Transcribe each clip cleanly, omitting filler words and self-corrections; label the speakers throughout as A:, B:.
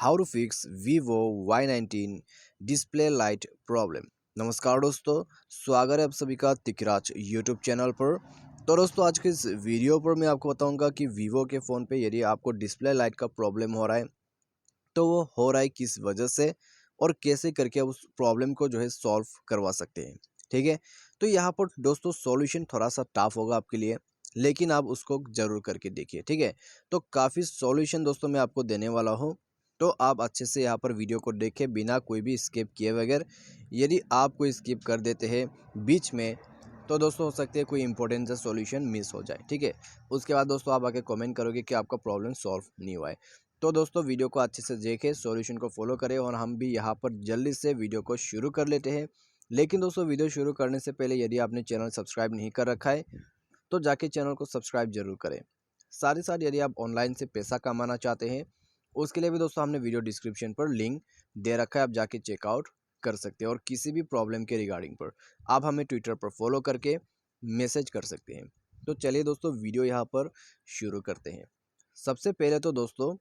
A: How to fix Vivo Y19 display light problem. नमस्कार दोस्तों, स्वागत है आप सभी का तिकराज यूट्यूब चैनल पर। तो दोस्तों, आज के इस वीडियो पर मैं आपको बताऊंगा कि वीवो के फ़ोन पे यदि आपको डिस्प्ले लाइट का प्रॉब्लम हो रहा है तो वो हो रहा है किस वजह से और कैसे करके आप उस प्रॉब्लम को जो है सॉल्व करवा सकते हैं। ठीक है, तो यहाँ पर दोस्तों सॉल्यूशन थोड़ा सा टफ होगा आपके लिए, लेकिन आप उसको ज़रूर करके देखिए। ठीक है, तो काफ़ी सॉल्यूशन दोस्तों मैं आपको देने वाला हूँ, तो आप अच्छे से यहाँ पर वीडियो को देखें बिना कोई भी स्किप किए बगैर। यदि आप कोई स्किप कर देते हैं बीच में तो दोस्तों हो सकते हैं कोई इंपॉर्टेंट सा सॉल्यूशन मिस हो जाए। ठीक है, उसके बाद दोस्तों आप आके कमेंट करोगे कि आपका प्रॉब्लम सॉल्व नहीं हुआ है। तो दोस्तों वीडियो को अच्छे से देखें, सॉल्यूशन को फॉलो करें और हम भी यहाँ पर जल्दी से वीडियो को शुरू कर लेते हैं। लेकिन दोस्तों वीडियो शुरू करने से पहले यदि आपने चैनल सब्सक्राइब नहीं कर रखा है तो जाके चैनल को सब्सक्राइब जरूर करें। साथ ही साथ यदि आप ऑनलाइन से पैसा कमाना चाहते हैं उसके लिए भी दोस्तों हमने वीडियो डिस्क्रिप्शन पर लिंक दे रखा है, आप जाके चेकआउट कर सकते हैं। और किसी भी प्रॉब्लम के रिगार्डिंग पर आप हमें ट्विटर पर फॉलो करके मैसेज कर सकते हैं। तो चलिए दोस्तों वीडियो यहाँ पर शुरू करते हैं। सबसे पहले तो दोस्तों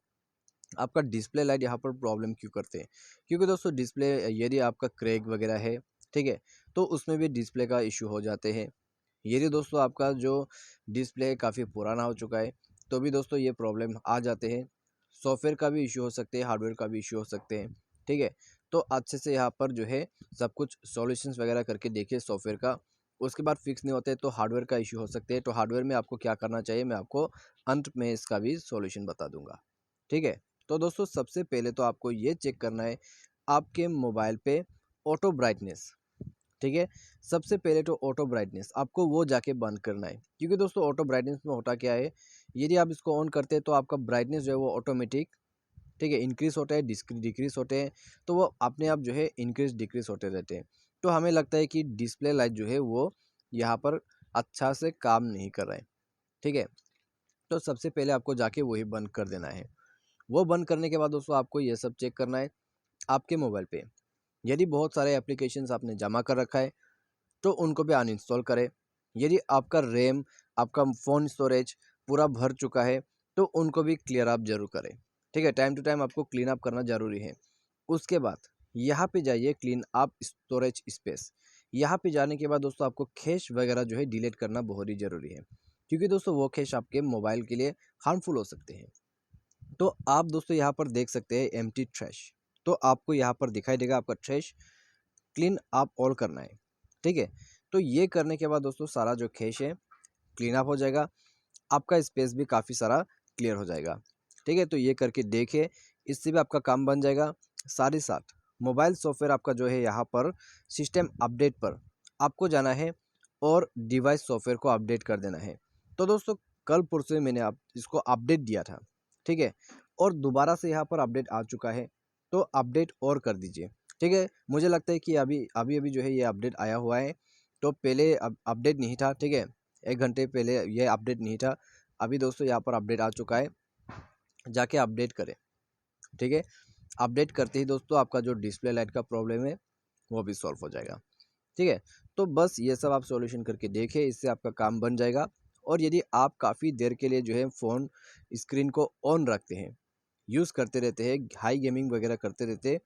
A: आपका डिस्प्ले लाइट यहाँ पर प्रॉब्लम क्यों करते हैं, क्योंकि दोस्तों डिस्प्ले यदि आपका क्रैक वगैरह है, ठीक है, तो उसमें भी डिस्प्ले का इशू हो जाते हैं। यदि दोस्तों आपका जो डिस्प्ले है काफ़ी पुराना हो चुका है तो भी दोस्तों ये प्रॉब्लम आ जाते हैं। सॉफ्टवेयर का भी इशू हो सकते हैं, हार्डवेयर का भी इशू हो सकते हैं। ठीक है, तो अच्छे से यहाँ पर जो है सब कुछ सॉल्यूशंस वगैरह करके देखिए सॉफ्टवेयर का। उसके बाद फिक्स नहीं होते तो हार्डवेयर का इशू हो सकते हैं। तो हार्डवेयर में आपको क्या करना चाहिए मैं आपको अंत में इसका भी सॉल्यूशन बता दूंगा। ठीक है, तो दोस्तों सबसे पहले तो आपको ये चेक करना है आपके मोबाइल पे ऑटो ब्राइटनेस। ठीक है, सबसे पहले तो ऑटो ब्राइटनेस आपको वो जाके बंद करना है, क्योंकि दोस्तों ऑटो ब्राइटनेस में होता क्या है, यदि आप इसको ऑन करते हैं तो आपका ब्राइटनेस जो है वो ऑटोमेटिक, ठीक है, इंक्रीज होता है, डिक्रीज होते हैं। तो वो अपने आप जो है इंक्रीज डिक्रीज होते रहते हैं। तो हमें लगता है कि डिस्प्ले लाइट जो है वो यहाँ पर अच्छा से काम नहीं कर रहा है। ठीक है, तो सबसे पहले आपको जाके वही बंद कर देना है। वो बंद करने के बाद दोस्तों आपको ये सब चेक करना है आपके मोबाइल पे यदि बहुत सारे एप्लीकेशंस आपने जमा कर रखा है तो उनको भी अनइंस्टॉल करें। यदि आपका रैम, आपका फ़ोन स्टोरेज पूरा भर चुका है तो उनको भी क्लियर अप जरूर करें। ठीक है, टाइम टू टाइम आपको क्लीन अप करना ज़रूरी है। उसके बाद यहाँ पे जाइए क्लीन अप स्टोरेज स्पेस। यहाँ पे जाने के बाद दोस्तों आपको कैश वगैरह जो है डिलीट करना बहुत ही ज़रूरी है, क्योंकि दोस्तों वो कैश आपके मोबाइल के लिए हार्मफुल हो सकते हैं। तो आप दोस्तों यहाँ पर देख सकते हैं एम्प्टी ट्रैश, तो आपको यहाँ पर दिखाई देगा आपका ट्रैश क्लीन अप ऑल करना है। ठीक है, तो ये करने के बाद दोस्तों सारा जो कैश है क्लीन अप हो जाएगा, आपका स्पेस भी काफ़ी सारा क्लियर हो जाएगा। ठीक है, तो ये करके देखिए, इससे भी आपका काम बन जाएगा। साथ ही साथ मोबाइल सॉफ्टवेयर आपका जो है यहाँ पर सिस्टम अपडेट पर आपको जाना है और डिवाइस सॉफ्टवेयर को अपडेट कर देना है। तो दोस्तों कल परसों मैंने आप इसको अपडेट दिया था, ठीक है, और दोबारा से यहाँ पर अपडेट आ चुका है, तो अपडेट और कर दीजिए। ठीक है, मुझे लगता है कि अभी अभी अभी जो है ये अपडेट आया हुआ है, तो पहले अपडेट नहीं था। ठीक है, 1 घंटे पहले ये अपडेट नहीं था, अभी दोस्तों यहाँ पर अपडेट आ चुका है, जाके अपडेट करें। ठीक है, अपडेट करते ही दोस्तों आपका जो डिस्प्ले लाइट का प्रॉब्लम है वो भी सॉल्व हो जाएगा। ठीक है, तो बस ये सब आप सॉल्यूशन करके देखें, इससे आपका काम बन जाएगा। और यदि आप काफ़ी देर के लिए जो है फ़ोन स्क्रीन को ऑन रखते हैं, यूज़ करते रहते हैं, हाई गेमिंग वगैरह करते रहते हैं,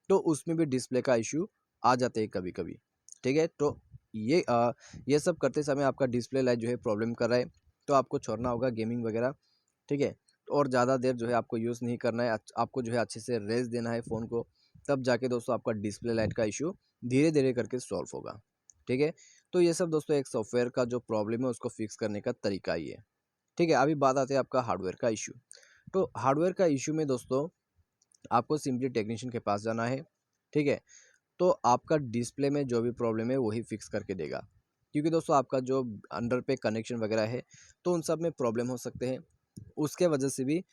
A: तो उसमें भी डिस्प्ले का इशू आ जाते हैं कभी कभी। ठीक है, तो ये सब करते समय आपका डिस्प्ले लाइट जो है प्रॉब्लम कर रहा है तो आपको छोड़ना होगा गेमिंग वगैरह। ठीक है, और ज़्यादा देर जो है आपको यूज़ नहीं करना है, आपको जो है अच्छे से रेस्ट देना है फ़ोन को, तब जाके दोस्तों आपका डिस्प्ले लाइट का इशू धीरे धीरे करके सॉल्व होगा। ठीक है, तो ये सब दोस्तों एक सॉफ्टवेयर का जो प्रॉब्लम है उसको फिक्स करने का तरीका ही है। ठीक है, अभी बात आती है आपका हार्डवेयर का इशू। तो हार्डवेयर का इशू में दोस्तों आपको सिंपली टेक्नीशियन के पास जाना है। ठीक है, तो आपका डिस्प्ले में जो भी प्रॉब्लम है वही फिक्स करके देगा, क्योंकि दोस्तों आपका जो अंडर पे कनेक्शन वगैरह है तो उन सब में प्रॉब्लम हो सकते हैं, उसके वजह से भी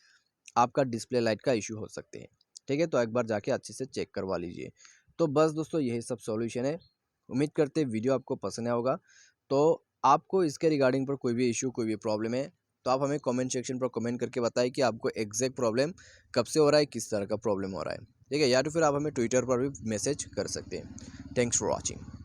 A: आपका डिस्प्ले लाइट का इशू हो सकते हैं। ठीक है, तो एक बार जाके अच्छे से चेक करवा लीजिए। तो बस दोस्तों यही सब सॉल्यूशन है। उम्मीद करते हैं वीडियो आपको पसंद आया होगा। तो आपको इसके रिगार्डिंग पर कोई भी इशू, कोई भी प्रॉब्लम है तो आप हमें कमेंट सेक्शन पर कमेंट करके बताएं कि आपको एग्जैक्ट प्रॉब्लम कब से हो रहा है, किस तरह का प्रॉब्लम हो रहा है। ठीक है, या तो फिर आप हमें ट्विटर पर भी मैसेज कर सकते हैं। Thanks for watching.